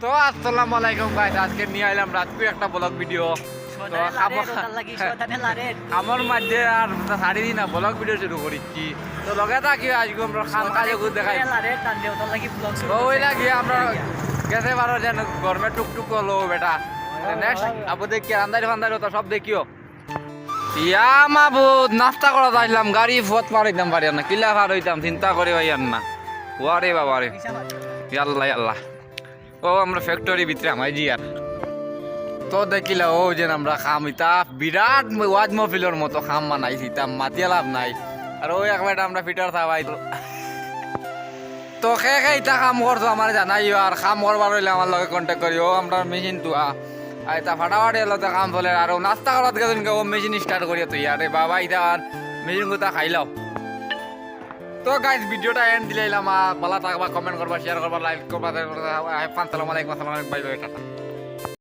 তো আসসালামু আলাইকুম গাইস, আজকে নিয়ে আইলাম রাতকু একটা ব্লগ ভিডিও। তো আমার মাঝে আর সারি দিন ব্লগ ভিডিও শুরু করেছি। তো লগে থাকি আজকে আমরা খান কাজে ঘুর দেখাই। তো ওই লাগে আমরা গেছে বারো যেন গরমে টুকটুক হলো বেটা। নেক্সট আবু দেখি আন্দারি ফান্দারি তো সব দেখিও। ইয়া মাবুদ নাস্তা করা যাইলাম, গাড়ি ফত পারাইতাম পারি না, কিলা পার হইতাম চিন্তা করে ভাইয়ার না। ওয়ারে বাবা রে, ইয়াল্লা ইয়াল্লা। ও আমরা ফ্যাক্টরি ভিতরে আমাই জি আর তো দেখিলা ও যে আমরা খাম ইতা বিরাট ওয়াজ মহফিলের মতো খাম বানাইছি, তা মাতিয়া লাভ নাই। আর ওই একবার আমরা ফিটার থাবাই তো খে খে ইতা কাম করছো আমার জানাই। আর কাম করবার হইলে আমার লগে কন্ট্যাক্ট করি। ও আমরা মেশিন তো এটা ফাটাফাটি এলো তো কাম চলে। আর নাস্তা করাত গেছেন ও মেশিন স্টার্ট করিয়া তুই আরে বাবা ইতা আর মেশিন কোথা খাইলাও। তো গাইজ ভিডিওটা এন্ড দিলাম। ভালো থাকবা, কমেন্ট করবা, শেয়ার করবা, লাইক করবা। আসসালামু আলাইকুম, বাই বাই, টাটা।